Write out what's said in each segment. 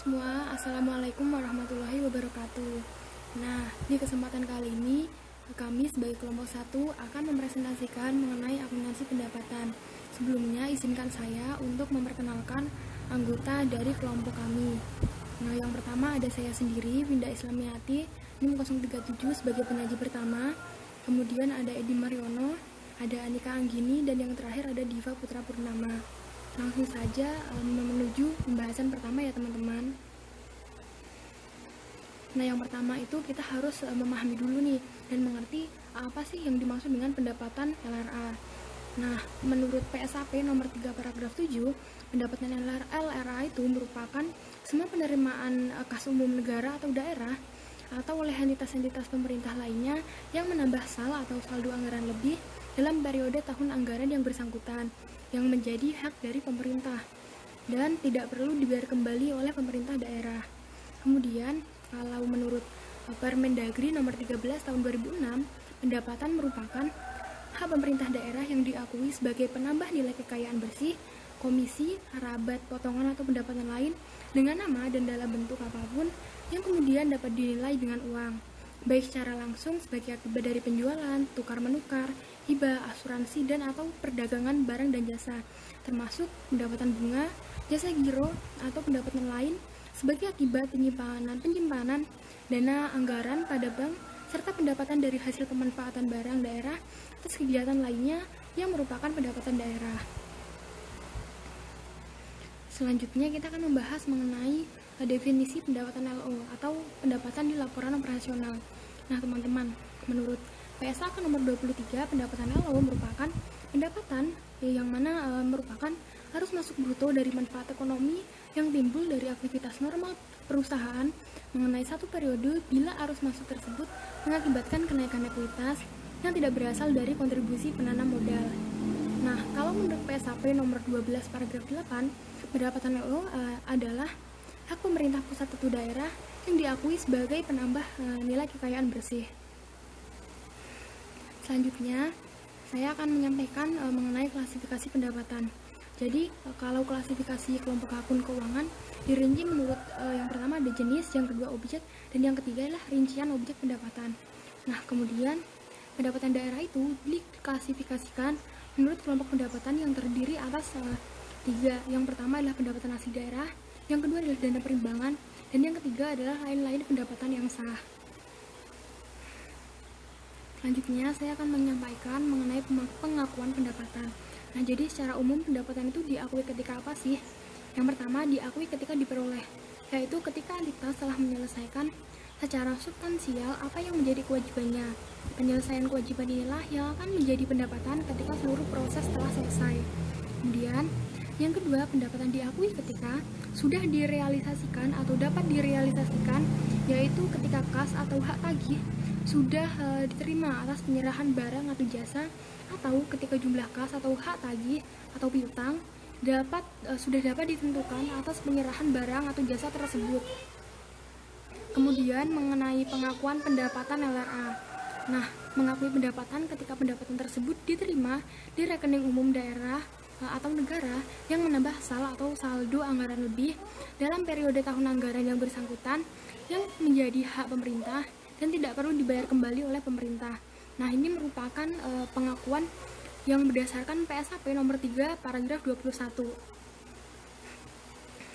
semua, Assalamualaikum warahmatullahi wabarakatuh. Nah, di kesempatan kali ini, kami sebagai kelompok 1 akan mempresentasikan mengenai akuntansi pendapatan. Sebelumnya, izinkan saya untuk memperkenalkan anggota dari kelompok kami. Nah, yang pertama ada saya sendiri, Winda Islamiati, NIM 037 sebagai penyaji pertama. Kemudian ada Edi Mariono, ada Anika Anggini, dan yang terakhir ada Diva Putra Purnama. Langsung saja menuju pembahasan pertama ya teman-teman. Nah, yang pertama itu kita harus memahami dulu nih dan mengerti apa sih yang dimaksud dengan pendapatan LRA. Nah, menurut PSAP nomor 3 paragraf 7, pendapatan LRA itu merupakan semua penerimaan kas umum negara atau daerah atau oleh entitas-entitas pemerintah lainnya yang menambah saldo atau saldo anggaran lebih dalam periode tahun anggaran yang bersangkutan yang menjadi hak dari pemerintah dan tidak perlu dibayar kembali oleh pemerintah daerah. Kemudian, kalau menurut Permendagri nomor 13 tahun 2006, pendapatan merupakan hak pemerintah daerah yang diakui sebagai penambah nilai kekayaan bersih, komisi, rabat, potongan atau pendapatan lain dengan nama dan dalam bentuk apapun yang kemudian dapat dinilai dengan uang, baik secara langsung sebagai akibat dari penjualan, tukar-menukar, hibah, asuransi, dan atau perdagangan barang dan jasa, termasuk pendapatan bunga, jasa giro, atau pendapatan lain sebagai akibat penyimpanan dana anggaran pada bank, serta pendapatan dari hasil pemanfaatan barang daerah atas kegiatan lainnya yang merupakan pendapatan daerah. Selanjutnya kita akan membahas mengenai definisi pendapatan LO atau pendapatan di laporan operasional. Nah teman-teman, menurut PSAK nomor 23, pendapatan LO merupakan pendapatan yang mana merupakan harus masuk bruto dari manfaat ekonomi yang timbul dari aktivitas normal perusahaan mengenai satu periode bila arus masuk tersebut mengakibatkan kenaikan ekuitas yang tidak berasal dari kontribusi penanam modal. Nah, kalau menurut PSAP nomor 12 paragraf 8, pendapatan LO adalah hak pemerintah pusat atau daerah yang diakui sebagai penambah nilai kekayaan bersih. Selanjutnya, saya akan menyampaikan mengenai klasifikasi pendapatan. Jadi, kalau klasifikasi kelompok akun keuangan dirinci menurut yang pertama ada jenis, yang kedua objek, dan yang ketiga adalah rincian objek pendapatan. Nah, kemudian pendapatan daerah itu diklasifikasikan menurut kelompok pendapatan yang terdiri atas tiga. Yang pertama adalah pendapatan asli daerah, yang kedua adalah dana perimbangan, dan yang ketiga adalah lain-lain pendapatan yang sah. Selanjutnya, saya akan menyampaikan mengenai pengakuan pendapatan. Nah, jadi secara umum pendapatan itu diakui ketika apa sih? Yang pertama, diakui ketika diperoleh, yaitu ketika entitas telah menyelesaikan secara substansial apa yang menjadi kewajibannya. Penyelesaian kewajiban inilah yang akan menjadi pendapatan ketika seluruh proses telah selesai. Kemudian, yang kedua, pendapatan diakui ketika sudah direalisasikan atau dapat direalisasikan, yaitu ketika kas atau hak tagih sudah diterima atas penyerahan barang atau jasa, atau ketika jumlah kas atau hak tagih atau piutang sudah dapat ditentukan atas penyerahan barang atau jasa tersebut. Kemudian mengenai pengakuan pendapatan LRA. Nah, mengakui pendapatan ketika pendapatan tersebut diterima di rekening umum daerah atau negara yang menambah saldo anggaran lebih dalam periode tahun anggaran yang bersangkutan yang menjadi hak pemerintah dan tidak perlu dibayar kembali oleh pemerintah. Nah, ini merupakan pengakuan yang berdasarkan PSAP nomor 3 paragraf 21.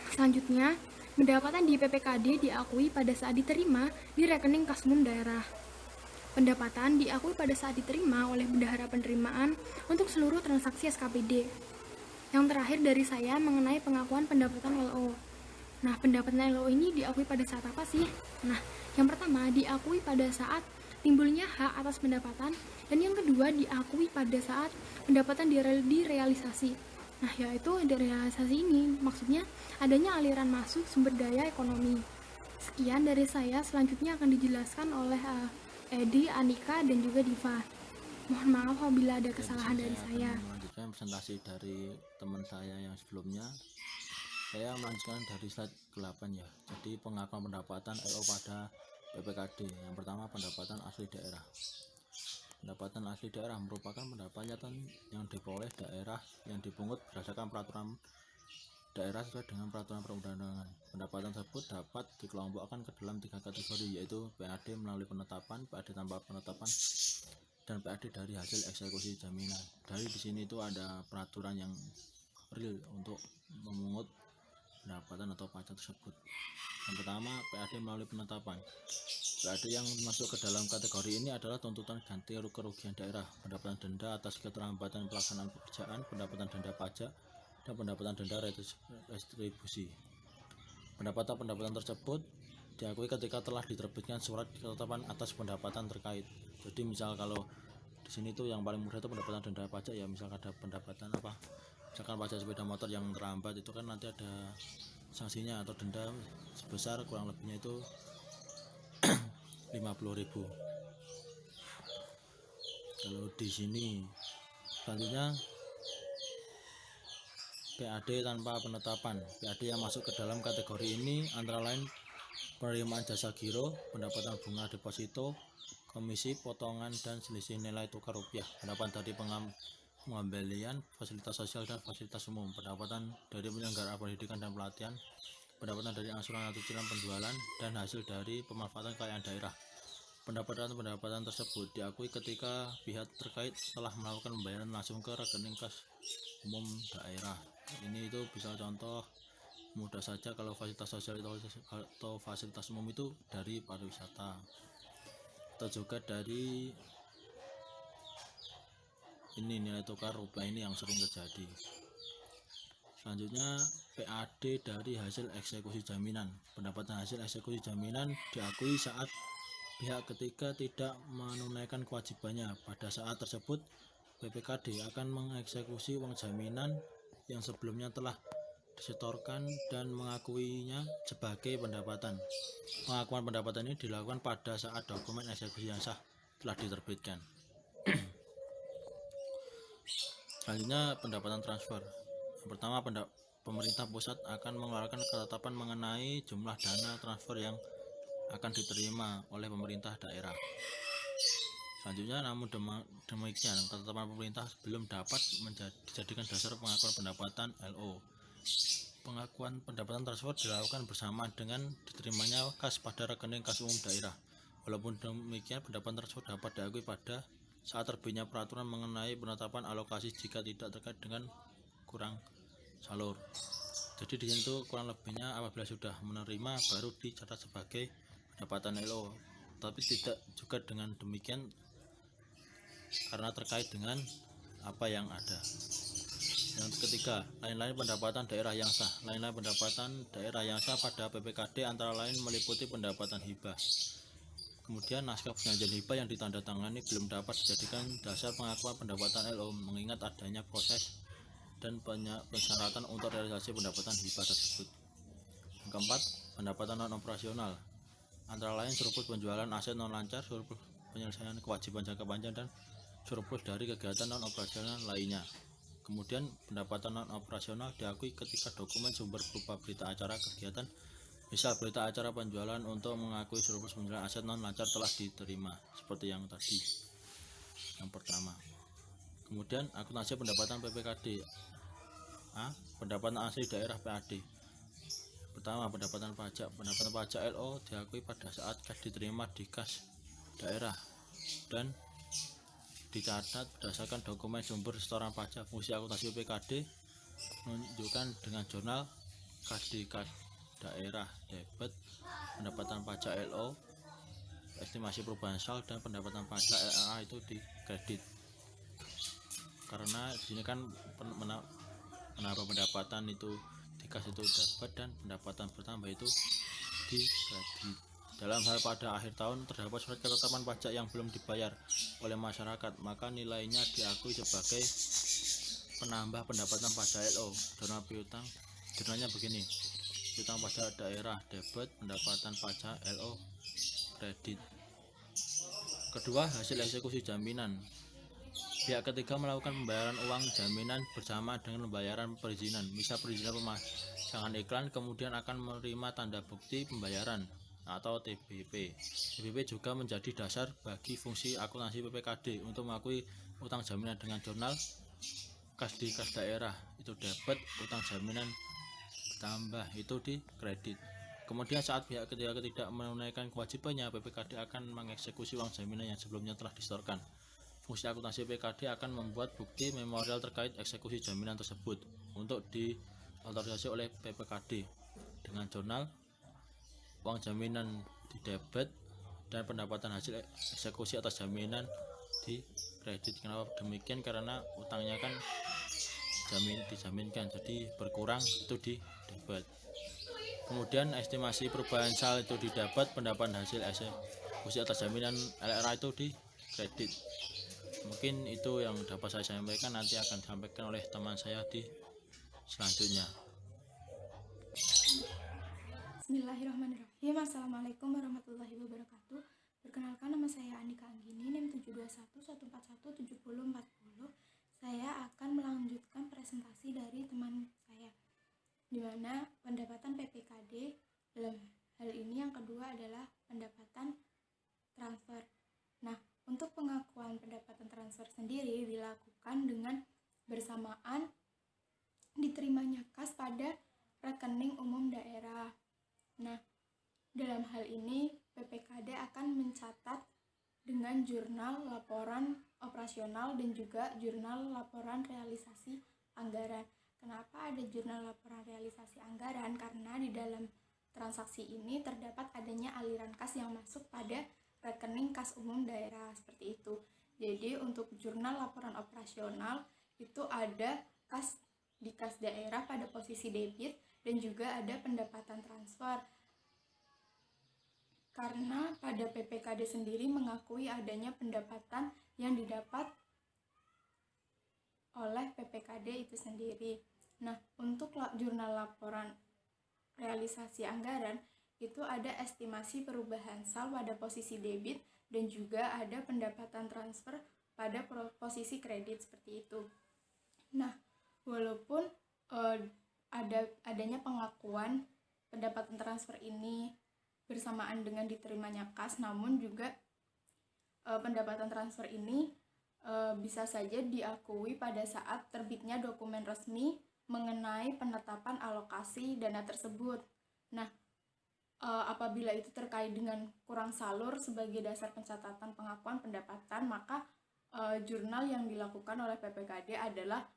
Selanjutnya, pendapatan di PPKD diakui pada saat diterima di rekening kas umum daerah. Pendapatan diakui pada saat diterima oleh bendahara penerimaan untuk seluruh transaksi SKPD. Yang terakhir dari saya mengenai pengakuan pendapatan LO. Nah, pendapatan LO ini diakui pada saat apa sih? Nah, yang pertama diakui pada saat timbulnya hak atas pendapatan, dan yang kedua diakui pada saat pendapatan direalisasi. Nah, yaitu derealisasi ini maksudnya adanya aliran masuk sumber daya ekonomi. Sekian dari saya, selanjutnya akan dijelaskan oleh Edi, Anika, dan juga Diva. Mohon maaf apabila ada kesalahan dari saya. Melanjutkan presentasi dari teman saya yang sebelumnya. Saya melanjutkan dari slide 8 ya. Jadi pengakuan pendapatan LO pada PPKD. Yang pertama, pendapatan asli daerah. Pendapatan asli daerah merupakan pendapatan yang diperoleh daerah yang dipungut berdasarkan peraturan daerah sesuai dengan peraturan perundang-undangan. Pendapatan tersebut dapat dikelompokkan ke dalam 3 kategori, yaitu PAD melalui penetapan, PAD tanpa penetapan, dan PAD dari hasil eksekusi jaminan. Dari di sini itu ada peraturan yang real untuk memungut pendapatan atau pajak tersebut. Yang pertama, PAD melalui penetapan. PAD yang masuk ke dalam kategori ini adalah tuntutan ganti kerugian daerah, pendapatan denda atas keterlambatan pelaksanaan pekerjaan, pendapatan denda pajak, dan pendapatan denda retribusi. Pendapatan tersebut diakui ketika telah diterbitkan surat ketetapan atas pendapatan terkait. Jadi misal kalau di sini tuh yang paling mudah itu pendapatan denda pajak ya, misal ada pendapatan apa, misalkan pajak sepeda motor yang terlambat itu kan nanti ada sanksinya atau denda sebesar kurang lebihnya itu 50.000. Kalau di sini selanjutnya PAD tanpa penetapan. PAD yang masuk ke dalam kategori ini antara lain penerimaan jasa giro, pendapatan bunga deposito, komisi, potongan, dan selisih nilai tukar rupiah, pendapatan dari pengembalian fasilitas sosial dan fasilitas umum, pendapatan dari penyelenggaraan pendidikan dan pelatihan, pendapatan dari angsuran atau cicilan penjualan, dan hasil dari pemanfaatan kekayaan daerah. Pendapatan tersebut diakui ketika pihak terkait telah melakukan pembayaran langsung ke rekening kas umum daerah. Ini itu bisa contoh mudah saja kalau fasilitas sosial atau fasilitas umum itu dari pariwisata atau juga dari ini nilai tukar rupiah ini yang sering terjadi. Selanjutnya PAD dari hasil eksekusi jaminan. Pendapatan hasil eksekusi jaminan diakui saat pihak ketiga tidak menunaikan kewajibannya. Pada saat tersebut BPKD akan mengeksekusi uang jaminan yang sebelumnya telah disetorkan dan mengakuinya sebagai pendapatan. Pengakuan pendapatan ini dilakukan pada saat dokumen eksekusi yang sah telah diterbitkan. Selanjutnya pendapatan transfer. Yang pertama, pemerintah pusat akan mengeluarkan ketetapan mengenai jumlah dana transfer yang akan diterima oleh pemerintah daerah. Selanjutnya, namun demikian, ketetapan pemerintah belum dapat dijadikan dasar pengakuan pendapatan LO. Pengakuan pendapatan tersebut dilakukan bersama dengan diterimanya kas pada rekening kas umum daerah. Walaupun demikian, pendapatan tersebut dapat diakui pada saat terbitnya peraturan mengenai penetapan alokasi jika tidak terkait dengan kurang salur. Jadi di sini tuh kurang lebihnya apabila sudah menerima baru dicatat sebagai pendapatan LO. Tapi tidak juga dengan demikian karena terkait dengan apa yang ada. Yang ketiga, lain-lain pendapatan daerah yang sah. Lain-lain pendapatan daerah yang sah pada PPKD antara lain meliputi pendapatan hibah. Kemudian naskah perjanjian hibah yang ditandatangani belum dapat dijadikan dasar pengakuan pendapatan LO mengingat adanya proses dan persyaratan untuk realisasi pendapatan hibah tersebut. Yang keempat, pendapatan non operasional antara lain surplus penjualan aset non lancar, surplus penyelesaian kewajiban jangka panjang, dan surplus dari kegiatan non operasional lainnya. Kemudian pendapatan non operasional diakui ketika dokumen sumber berupa berita acara kegiatan, misal berita acara penjualan untuk mengakui surplus penjualan aset non lancar telah diterima seperti yang tadi yang pertama. Kemudian akuntansi pendapatan PPKD. Pendapatan asli daerah PAD. Pertama, pendapatan pajak LO diakui pada saat kas diterima di kas daerah dan dicatat berdasarkan dokumen sumber setoran pajak. Fungsi akuntansi PPKD menunjukkan dengan jurnal kas di kas daerah, debit, pendapatan pajak LO, estimasi perubahan saldo, dan pendapatan pajak LA itu di kredit. Karena di sini kan menambah pendapatan itu di kas itu debit dan pendapatan bertambah itu di kredit. Dalam hal pada akhir tahun terdapat surat ketetapan pajak yang belum dibayar oleh masyarakat, maka nilainya diakui sebagai penambah pendapatan pajak LO. Jurnal piutang, jurnalnya begini: piutang pajak daerah debit, pendapatan pajak LO kredit. Kedua, hasil eksekusi jaminan. Pihak ketiga melakukan pembayaran uang jaminan bersama dengan pembayaran perizinan. Misal perizinan pemasangan iklan, kemudian akan menerima tanda bukti pembayaran atau TBP. TBP juga menjadi dasar bagi fungsi akuntansi PPKD untuk mengakui utang jaminan dengan jurnal kas di kas daerah itu debit, utang jaminan ditambah itu di kredit. Kemudian saat pihak ketiga tidak menunaikan kewajibannya, PPKD akan mengeksekusi uang jaminan yang sebelumnya telah disetorkan. Fungsi akuntansi PPKD akan membuat bukti memorial terkait eksekusi jaminan tersebut untuk diotorisasi oleh PPKD dengan jurnal uang jaminan di debit dan pendapatan hasil eksekusi atas jaminan di kredit. Kenapa demikian? Karena utangnya kan dijaminkan, jadi berkurang itu di debit. Kemudian estimasi perubahan saldo itu didapat, pendapatan hasil eksekusi atas jaminan LRA itu di kredit. Mungkin itu yang dapat saya sampaikan, nanti akan disampaikan oleh teman saya di selanjutnya. Bismillahirrahmanirrahim. Assalamualaikum warahmatullahi wabarakatuh. Perkenalkan, nama saya Andika Anggini, NIM 721147040. Saya akan melanjutkan presentasi dari teman saya, di mana pendapatan PPKD dalam hal ini yang kedua adalah pendapatan transfer. Nah, untuk pengakuan pendapatan transfer sendiri dilakukan dengan bersamaan diterimanya kas pada rekening umum daerah. Nah, dalam hal ini PPKD akan mencatat dengan jurnal laporan operasional dan juga jurnal laporan realisasi anggaran. Kenapa ada jurnal laporan realisasi anggaran? Karena di dalam transaksi ini terdapat adanya aliran kas yang masuk pada rekening kas umum daerah, seperti itu. Jadi untuk jurnal laporan operasional itu ada kas di kas daerah pada posisi debit dan juga ada pendapatan transfer. Karena pada PPKD sendiri mengakui adanya pendapatan yang didapat oleh PPKD itu sendiri. Nah, untuk jurnal laporan realisasi anggaran itu ada estimasi perubahan saldo pada posisi debit dan juga ada pendapatan transfer pada posisi kredit, seperti itu. Nah, walaupun adanya pengakuan pendapatan transfer ini bersamaan dengan diterimanya kas, namun juga pendapatan transfer ini bisa saja diakui pada saat terbitnya dokumen resmi mengenai penetapan alokasi dana tersebut. Nah, apabila itu terkait dengan kurang salur sebagai dasar pencatatan pengakuan pendapatan, maka jurnal yang dilakukan oleh PPKD adalah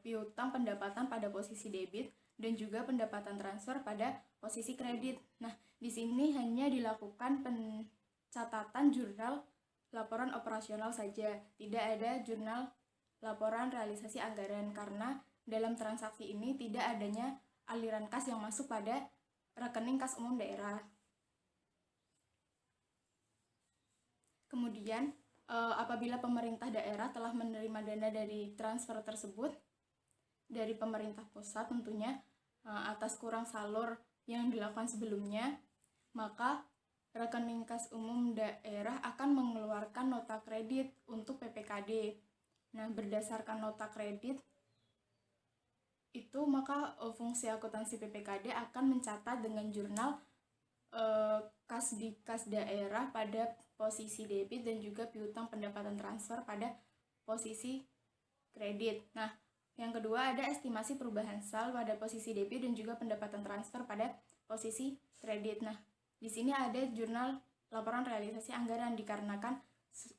piutang pendapatan pada posisi debit dan juga pendapatan transfer pada posisi kredit. Nah, di sini hanya dilakukan pencatatan jurnal laporan operasional saja, tidak ada jurnal laporan realisasi anggaran, karena dalam transaksi ini tidak adanya aliran kas yang masuk pada rekening kas umum daerah. Kemudian apabila pemerintah daerah telah menerima dana dari transfer tersebut dari pemerintah pusat tentunya atas kurang salur yang dilakukan sebelumnya, maka rekening kas umum daerah akan mengeluarkan nota kredit untuk PPKD. Nah, berdasarkan nota kredit itu, maka fungsi akuntansi PPKD akan mencatat dengan jurnal kas di kas daerah pada posisi debit dan juga piutang pendapatan transfer pada posisi kredit. Nah, yang kedua ada estimasi perubahan saldo pada posisi debit dan juga pendapatan transfer pada posisi kredit. Nah, di sini ada jurnal laporan realisasi anggaran dikarenakan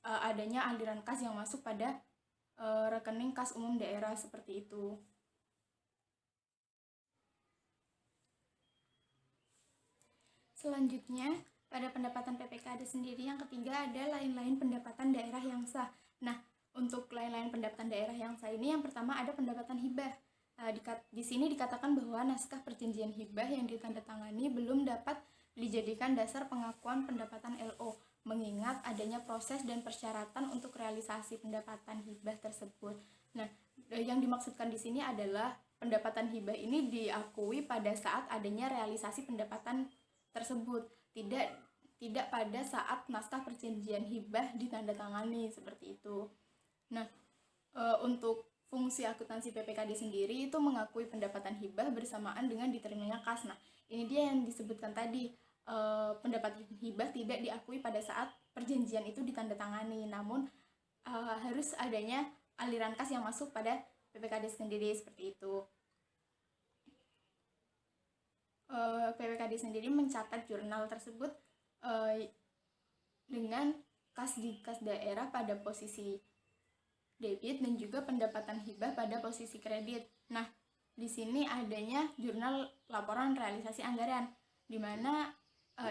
adanya aliran kas yang masuk pada rekening kas umum daerah, seperti itu. Selanjutnya, pada pendapatan PPKD sendiri yang ketiga ada lain-lain pendapatan daerah yang sah. Nah, untuk lain-lain pendapatan daerah yang sah ini yang pertama ada pendapatan hibah. Di sini dikatakan bahwa naskah perjanjian hibah yang ditandatangani belum dapat dijadikan dasar pengakuan pendapatan LO, mengingat adanya proses dan persyaratan untuk realisasi pendapatan hibah tersebut. Nah, yang dimaksudkan di sini adalah pendapatan hibah ini diakui pada saat adanya realisasi pendapatan tersebut, tidak pada saat naskah perjanjian hibah ditandatangani, seperti itu. Nah, untuk fungsi akuntansi PPKD sendiri itu mengakui pendapatan hibah bersamaan dengan diterimanya kas. Nah, ini dia yang disebutkan tadi, pendapatan hibah tidak diakui pada saat perjanjian itu ditandatangani, namun harus adanya aliran kas yang masuk pada PPKD sendiri, seperti itu. PPKD sendiri mencatat jurnal tersebut dengan kas di kas daerah pada posisi debit dan juga pendapatan hibah pada posisi kredit. Nah, di sini adanya jurnal laporan realisasi anggaran, di mana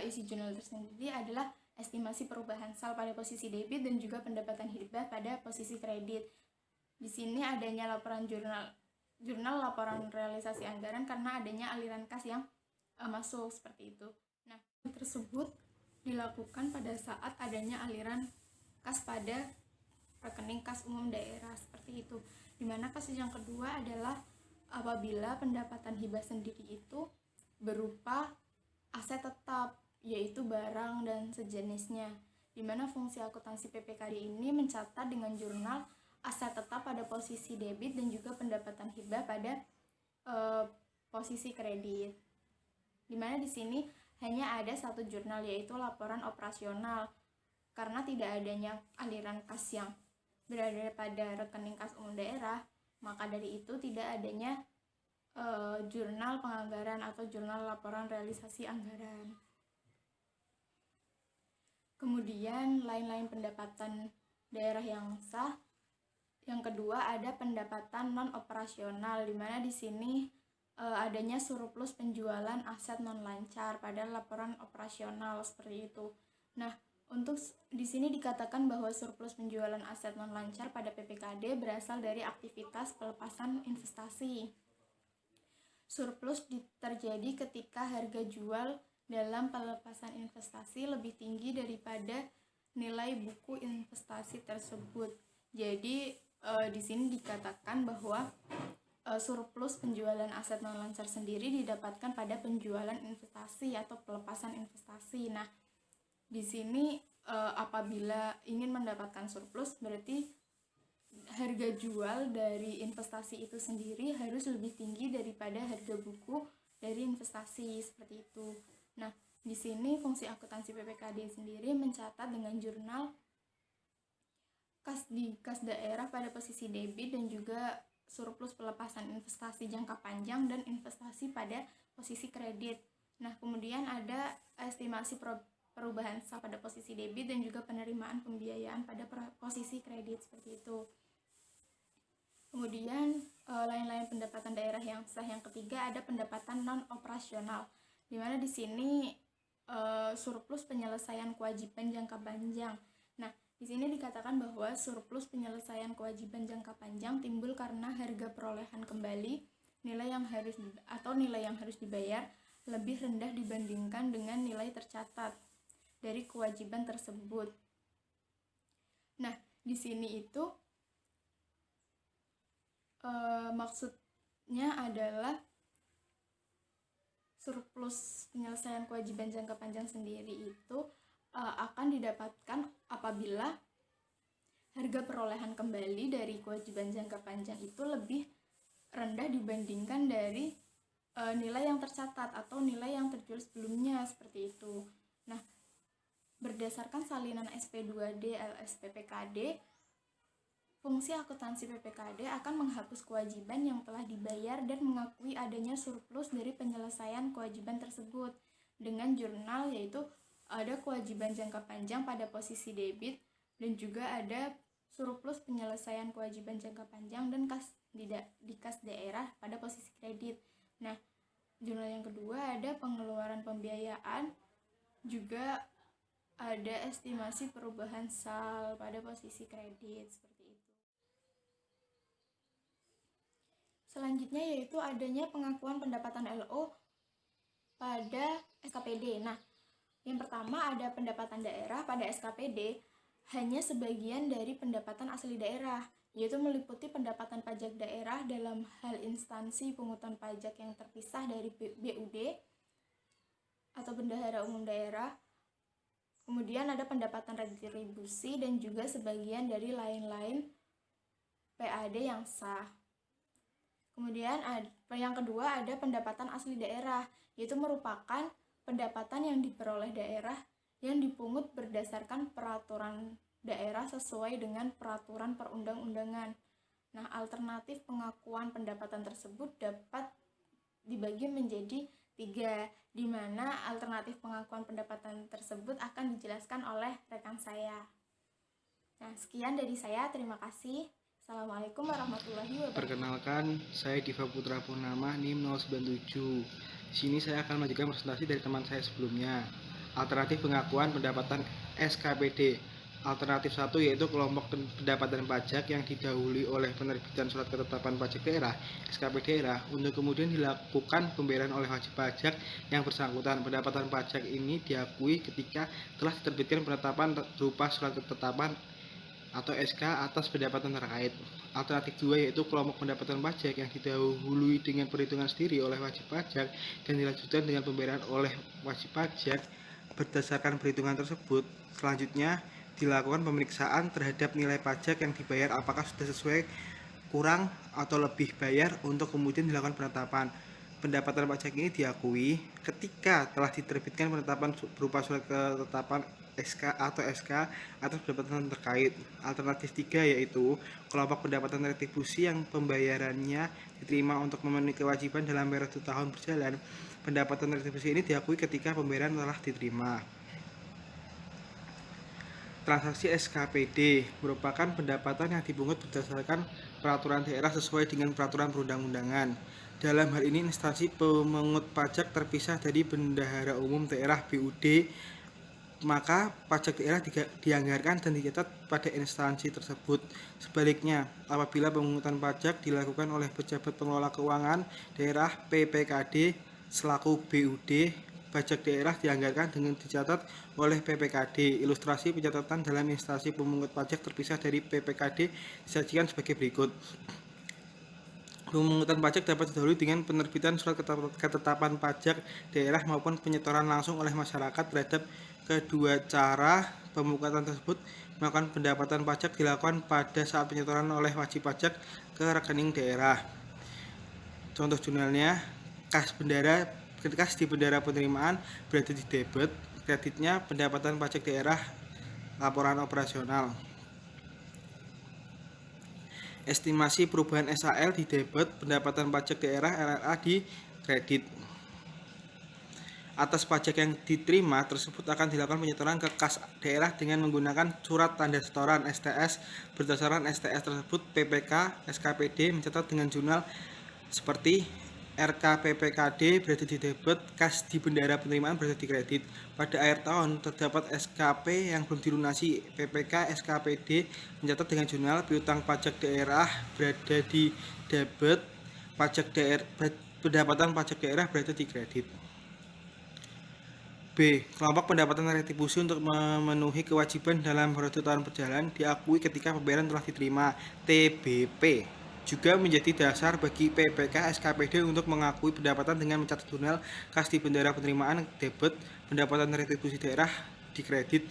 isi jurnal tersendiri adalah estimasi perubahan sal pada posisi debit dan juga pendapatan hibah pada posisi kredit. Di sini adanya laporan jurnal laporan realisasi anggaran karena adanya aliran kas yang masuk seperti itu. Nah, tersebut dilakukan pada saat adanya aliran kas pada rekening kas umum daerah seperti itu. Dimana kasus yang kedua adalah apabila pendapatan hibah sendiri itu berupa aset tetap, yaitu barang dan sejenisnya, dimana fungsi akuntansi PPKD ini mencatat dengan jurnal aset tetap pada posisi debit dan juga pendapatan hibah pada posisi kredit. Dimana di sini hanya ada satu jurnal, yaitu laporan operasional, karena tidak adanya aliran kas yang berada pada rekening kas umum daerah, maka dari itu tidak adanya jurnal penganggaran atau jurnal laporan realisasi anggaran. Kemudian lain-lain pendapatan daerah yang sah. Yang kedua ada pendapatan non operasional, di mana di sini adanya surplus penjualan aset non lancar pada laporan operasional seperti itu. Nah, untuk di sini dikatakan bahwa surplus penjualan aset non lancar pada PPKD berasal dari aktivitas pelepasan investasi. Surplus terjadi ketika harga jual dalam pelepasan investasi lebih tinggi daripada nilai buku investasi tersebut. Jadi di sini dikatakan bahwa surplus penjualan aset non lancar sendiri didapatkan pada penjualan investasi atau pelepasan investasi. Nah, di sini apabila ingin mendapatkan surplus, berarti harga jual dari investasi itu sendiri harus lebih tinggi daripada harga buku dari investasi seperti itu. Nah, di sini fungsi akuntansi PPKD sendiri mencatat dengan jurnal kas di kas daerah pada posisi debit dan juga surplus pelepasan investasi jangka panjang dan investasi pada posisi kredit. Nah, kemudian ada estimasi perubahan sal pada posisi debit dan juga penerimaan pembiayaan pada posisi kredit seperti itu. Kemudian lain-lain pendapatan daerah yang sah yang ketiga ada pendapatan non operasional, di mana di sini surplus penyelesaian kewajiban jangka panjang. Nah, di sini dikatakan bahwa surplus penyelesaian kewajiban jangka panjang timbul karena harga perolehan kembali nilai yang harus dibayar lebih rendah dibandingkan dengan nilai tercatat dari kewajiban tersebut. Nah, di sini itu maksudnya adalah surplus penyelesaian kewajiban jangka panjang sendiri itu akan didapatkan apabila harga perolehan kembali dari kewajiban jangka panjang itu lebih rendah dibandingkan dari nilai yang tercatat atau nilai yang terjual sebelumnya seperti itu. Nah, berdasarkan salinan SP2D LSPPKD, fungsi akuntansi PPKD akan menghapus kewajiban yang telah dibayar dan mengakui adanya surplus dari penyelesaian kewajiban tersebut dengan jurnal, yaitu ada kewajiban jangka panjang pada posisi debit dan juga ada surplus penyelesaian kewajiban jangka panjang dan di kas daerah pada posisi kredit. Nah, jurnal yang kedua ada pengeluaran pembiayaan, juga ada estimasi perubahan sal pada posisi kredit seperti itu. Selanjutnya yaitu adanya pengakuan pendapatan LO pada SKPD. Nah, yang pertama ada pendapatan daerah pada SKPD hanya sebagian dari pendapatan asli daerah, yaitu meliputi pendapatan pajak daerah dalam hal instansi pungutan pajak yang terpisah dari BUD atau Bendahara Umum Daerah. Kemudian ada pendapatan retribusi dan juga sebagian dari lain-lain PAD yang sah. Kemudian yang kedua ada pendapatan asli daerah, yaitu merupakan pendapatan yang diperoleh daerah yang dipungut berdasarkan peraturan daerah sesuai dengan peraturan perundang-undangan. Nah, alternatif pengakuan pendapatan tersebut dapat dibagi menjadi 3, di mana alternatif pengakuan pendapatan tersebut akan dijelaskan oleh rekan saya. Nah, sekian dari saya. Terima kasih. Assalamualaikum warahmatullahi wabarakatuh. Perkenalkan, saya Diva Putra Purnama, NIM 097. Di sini saya akan melanjutkan presentasi dari teman saya sebelumnya. Alternatif pengakuan pendapatan SKPD. Alternatif 1 yaitu kelompok pendapatan pajak yang didahului oleh penerbitan surat ketetapan pajak daerah (SKP daerah) untuk kemudian dilakukan pembayaran oleh wajib pajak yang bersangkutan. Pendapatan pajak ini diakui ketika telah diterbitkan penetapan berupa surat ketetapan atau SK atas pendapatan terkait. Alternatif 2 yaitu kelompok pendapatan pajak yang didahului dengan perhitungan sendiri oleh wajib pajak dan dilanjutkan dengan pembayaran oleh wajib pajak. Berdasarkan perhitungan tersebut, selanjutnya dilakukan pemeriksaan terhadap nilai pajak yang dibayar apakah sudah sesuai, kurang, atau lebih bayar untuk kemudian dilakukan penetapan. Pendapatan pajak ini diakui ketika telah diterbitkan penetapan berupa surat ketetapan SK atau SK atas pendapatan terkait. Alternatif 3 yaitu kelompok pendapatan retribusi yang pembayarannya diterima untuk memenuhi kewajiban dalam periode tahun berjalan. Pendapatan retribusi ini diakui ketika pembayaran telah diterima. Transaksi SKPD merupakan pendapatan yang dipungut berdasarkan peraturan daerah sesuai dengan peraturan perundang-undangan. Dalam hal ini instansi pemungut pajak terpisah dari Bendahara Umum Daerah (BUD), maka pajak daerah dianggarkan dan dicatat pada instansi tersebut. Sebaliknya, apabila pemungutan pajak dilakukan oleh pejabat pengelola keuangan daerah (PPKD) selaku BUD, pajak daerah dianggarkan dengan dicatat oleh PPKD. Ilustrasi pencatatan dalam instansi pemungut pajak terpisah dari PPKD disajikan sebagai berikut. Pemungutan pajak dapat didahului dengan penerbitan surat ketetapan pajak daerah maupun penyetoran langsung oleh masyarakat terhadap kedua cara pemungutan tersebut. Melakukan pendapatan pajak dilakukan pada saat penyetoran oleh wajib pajak ke rekening daerah. Contoh jurnalnya, kas di bendara penerimaan berada di debit, kreditnya pendapatan pajak daerah, laporan operasional. Estimasi perubahan SAL di debit, pendapatan pajak daerah LLA di kredit. Atas pajak yang diterima tersebut akan dilakukan penyetoran ke kas daerah dengan menggunakan surat tanda setoran STS. Berdasarkan STS tersebut, PPK SKPD mencatat dengan jurnal seperti RKPPKD berada di debit, kas di bendara penerimaan berada di kredit. Pada akhir tahun terdapat SKP yang belum dilunasi. PPK SKPD mencatat dengan jurnal piutang pajak daerah berada di debit, pendapatan pajak daerah berada di kredit. B. Kelompok pendapatan retribusi untuk memenuhi kewajiban dalam periode tahun berjalan diakui ketika pembayaran telah diterima. TBP juga menjadi dasar bagi PPK SKPD untuk mengakui pendapatan dengan mencatat jurnal kas di bendara penerimaan debit, pendapatan retribusi daerah di kredit.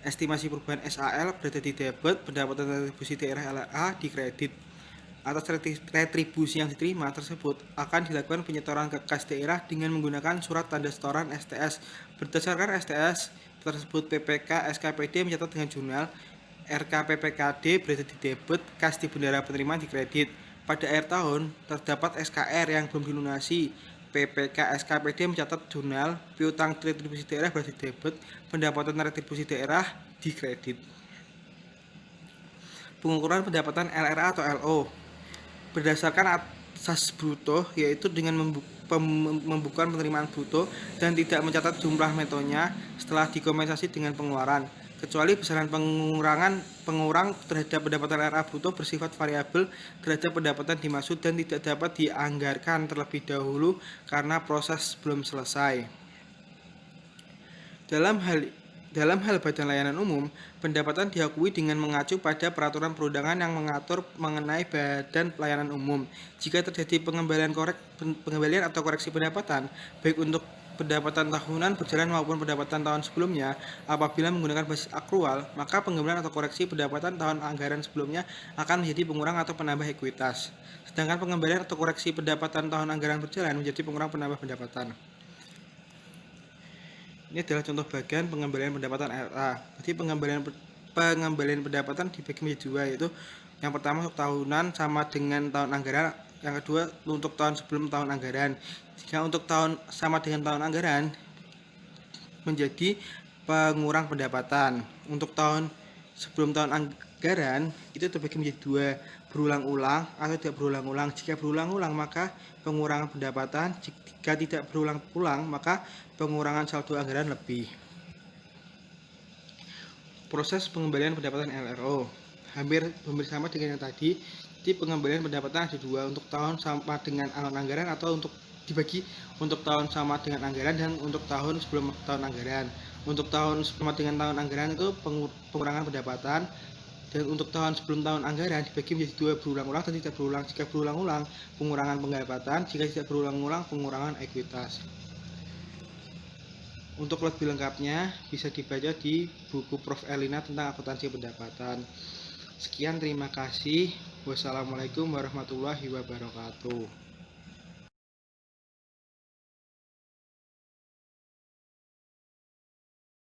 Estimasi perubahan SAL berada di debit, pendapatan retribusi daerah LA di kredit. Atas retribusi yang diterima tersebut akan dilakukan penyetoran ke kas daerah dengan menggunakan surat tanda setoran STS. Berdasarkan STS tersebut, PPK SKPD mencatat dengan jurnal RKPPKD berada di debit, kas di bendara penerimaan di kredit. Pada akhir tahun terdapat SKR yang belum dilunasi. PPK SKPD mencatat jurnal piutang retribusi daerah berada di debit, pendapatan retribusi daerah di kredit. Pengukuran pendapatan LRA atau LO berdasarkan asas bruto, yaitu dengan membukukan penerimaan bruto dan tidak mencatat jumlah netonya setelah dikompensasi dengan pengeluaran, kecuali besaran pengurang terhadap pendapatan LRA bruto bersifat variabel terhadap pendapatan dimaksud dan tidak dapat dianggarkan terlebih dahulu karena proses belum selesai. Dalam hal badan layanan umum, pendapatan diakui dengan mengacu pada peraturan perundangan yang mengatur mengenai badan pelayanan umum. Jika terjadi pengembalian atau koreksi pendapatan, baik untuk pendapatan tahunan berjalan maupun pendapatan tahun sebelumnya, apabila menggunakan basis akrual, maka pengembalian atau koreksi pendapatan tahun anggaran sebelumnya akan menjadi pengurang atau penambah ekuitas. Sedangkan pengembalian atau koreksi pendapatan tahun anggaran berjalan menjadi pengurang penambah pendapatan. Ini adalah contoh bagian pengembalian pendapatan LA. Jadi pengembalian pendapatan dibagi menjadi dua, yaitu yang pertama untuk tahunan sama dengan tahun anggaran Yang kedua, untuk tahun sebelum tahun anggaran. Jika untuk tahun sama dengan tahun anggaran, menjadi pengurang pendapatan. Untuk tahun sebelum tahun anggaran, itu terbagi menjadi dua, berulang-ulang atau tidak berulang-ulang. Jika berulang-ulang, maka pengurangan pendapatan. Jika tidak berulang-ulang, maka pengurangan saldo anggaran lebih. Proses pengembalian pendapatan LRO hampir sama dengan yang tadi. Jadi pengembalian pendapatan ada dua, untuk tahun sama dengan anggaran atau untuk dibagi untuk tahun sama dengan anggaran dan untuk tahun sebelum tahun anggaran. Untuk tahun sama dengan tahun anggaran itu pengurangan pendapatan, dan untuk tahun sebelum tahun anggaran dibagi menjadi dua, berulang-ulang dan tidak berulang. Jika berulang-ulang, pengurangan pendapatan. Jika tidak berulang-ulang, pengurangan ekuitas. Untuk lebih lengkapnya bisa dibaca di buku Prof. Elina tentang akuntansi pendapatan. Sekian, terima kasih. Wassalamualaikum warahmatullahi wabarakatuh.